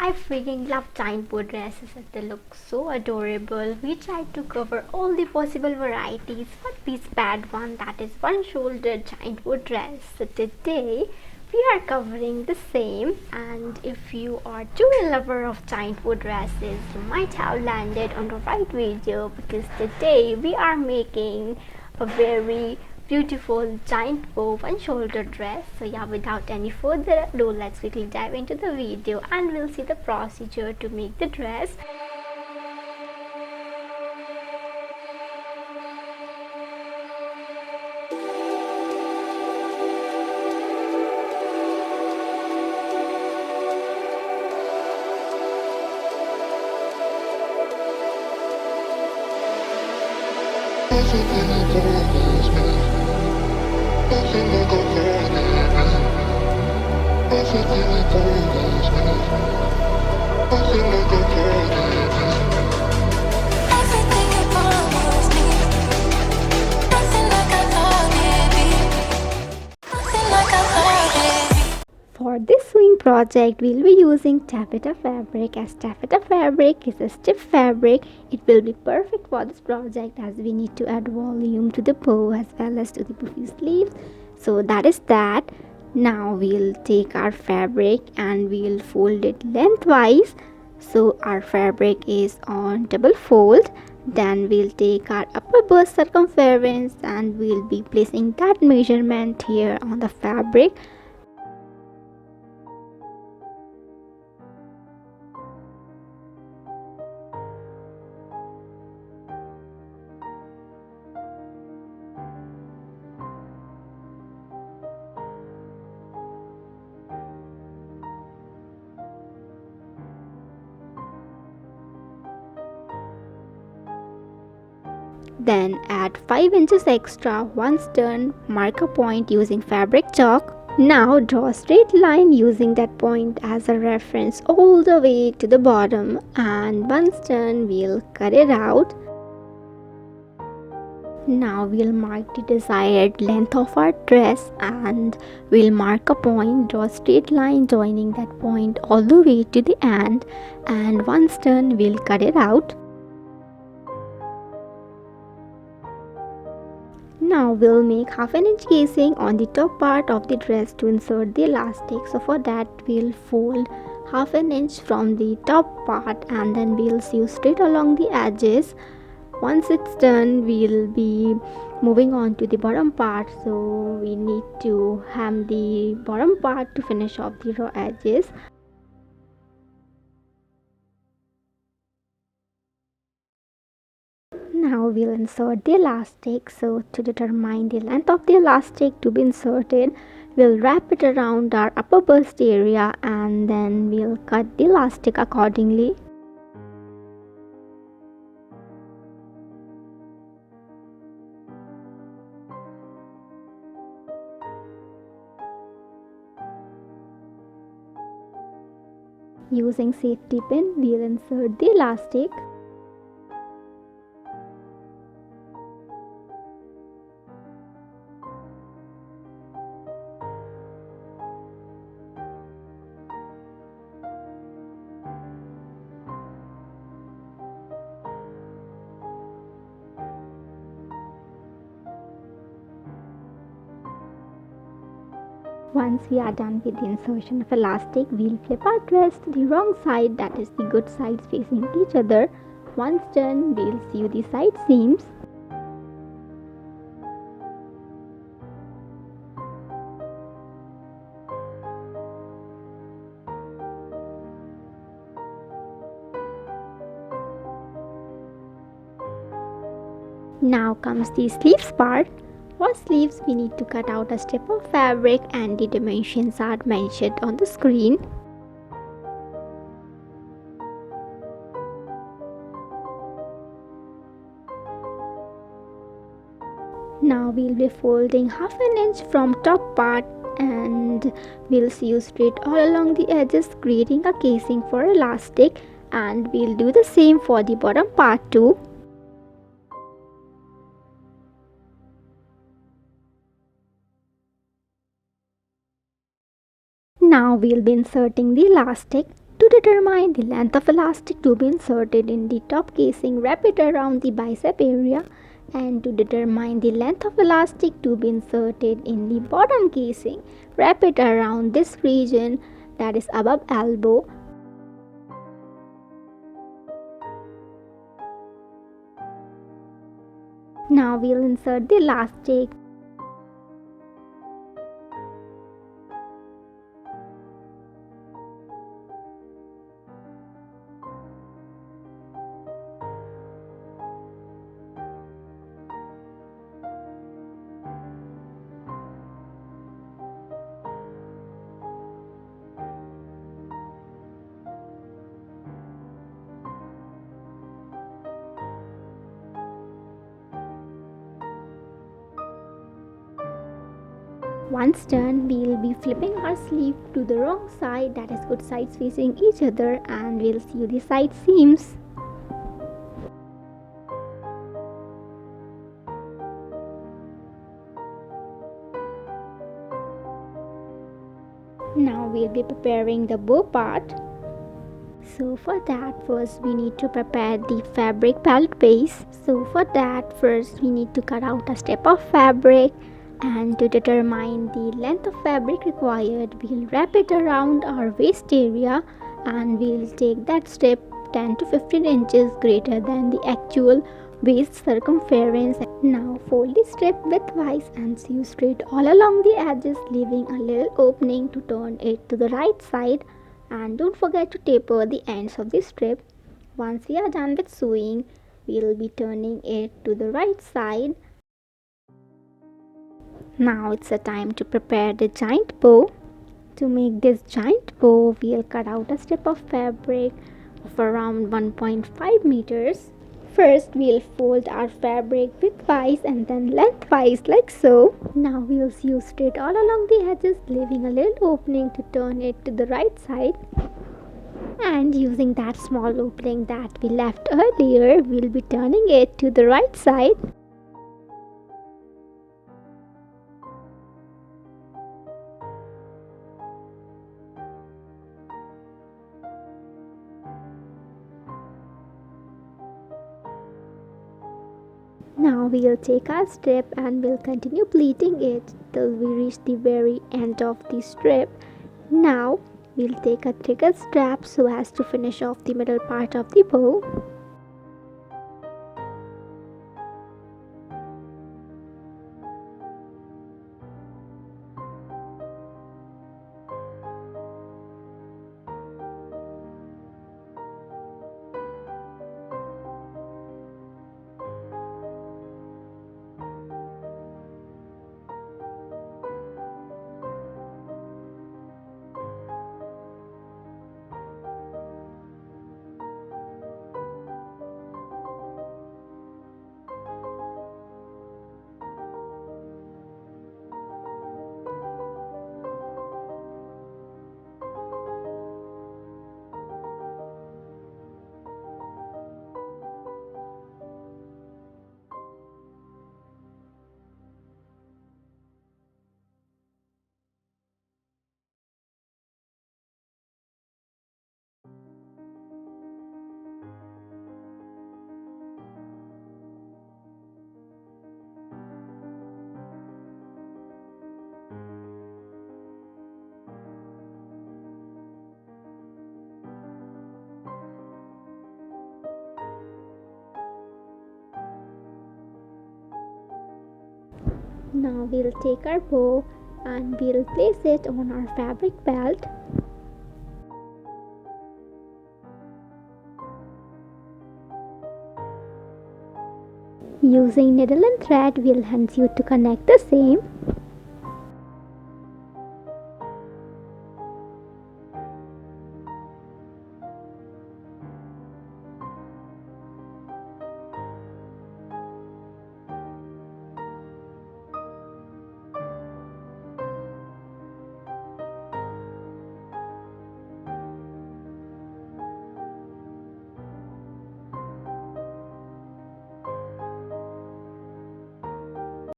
I freaking love giant bow dresses as they look so adorable. We tried to cover all the possible varieties, but we spared one, that is one shouldered giant bow dress. So today we are covering the same, and if you are too a lover of giant bow dresses, you might have landed on the right video, because today we are making a very beautiful giant bow one shoulder dress. So yeah, without any further ado, let's quickly dive into the video and we'll see the procedure to make the dress. For this sewing project, we'll be using taffeta fabric, as taffeta fabric is a stiff fabric. It will be perfect for this project as we need to add volume to the bow as well as to the puffy sleeves. So that is that. Now we'll take our fabric and we'll fold it lengthwise. So our fabric is on double fold. Then we'll take our upper bust circumference and we'll be placing that measurement here on the fabric. Then add 5 inches extra once done, mark a point using fabric chalk. Now draw a straight line using that point as a reference all the way to the bottom, and once done we'll cut it out. Now we'll mark the desired length of our dress and we'll mark a point, draw a straight line joining that point all the way to the end, and once done we'll cut it out. Now we'll make half an inch casing on the top part of the dress to insert the elastic. So for that we'll fold half an inch from the top part and then we'll sew straight along the edges. Once it's done, we'll be moving on to the bottom part. So we need to hem the bottom part to finish off the raw edges. Now we'll insert the elastic. So to determine the length of the elastic to be inserted, we'll wrap it around our upper bust area and then we'll cut the elastic accordingly. Using safety pin, we'll insert the elastic. Once we are done with the insertion of elastic, we'll flip our dress to the wrong side, that is the good sides facing each other. Once done, we'll sew the side seams. Now comes the sleeves part. For sleeves, we need to cut out a strip of fabric and the dimensions are mentioned on the screen. Now we'll be folding half an inch from top part and we'll sew straight all along the edges, creating a casing for elastic, and we'll do the same for the bottom part too. Now we'll be inserting the elastic. To determine the length of elastic to be inserted in the top casing, wrap it around the bicep area. And to determine the length of elastic to be inserted in the bottom casing, wrap it around this region, that is above elbow. Now we'll insert the elastic. Once done, we'll be flipping our sleeve to the wrong side, that is good sides facing each other, and we'll sew the side seams. Now we'll be preparing the bow part. So for that, first we need to prepare the fabric belt base. So for that, first we need to cut out a strip of fabric, and to determine the length of fabric required, we'll wrap it around our waist area, and we'll take that strip 10 to 15 inches greater than the actual waist circumference. Now fold the strip widthwise and sew straight all along the edges, leaving a little opening to turn it to the right side. And don't forget to taper the ends of the strip. Once we are done with sewing, we'll be turning it to the right side. Now it's a time to prepare the giant bow. To make this giant bow, we'll cut out a strip of fabric of around 1.5 meters. First, we'll fold our fabric widthwise and then lengthwise like so. Now we'll sew straight all along the edges, leaving a little opening to turn it to the right side. And using that small opening that we left earlier, we'll be turning it to the right side. Now we'll take our strip and we'll continue pleating it till we reach the very end of the strip. Now we'll take a thicker strap so as to finish off the middle part of the bow. Now we'll take our bow and we'll place it on our fabric belt. Using needle and thread, we'll hand you to connect the same.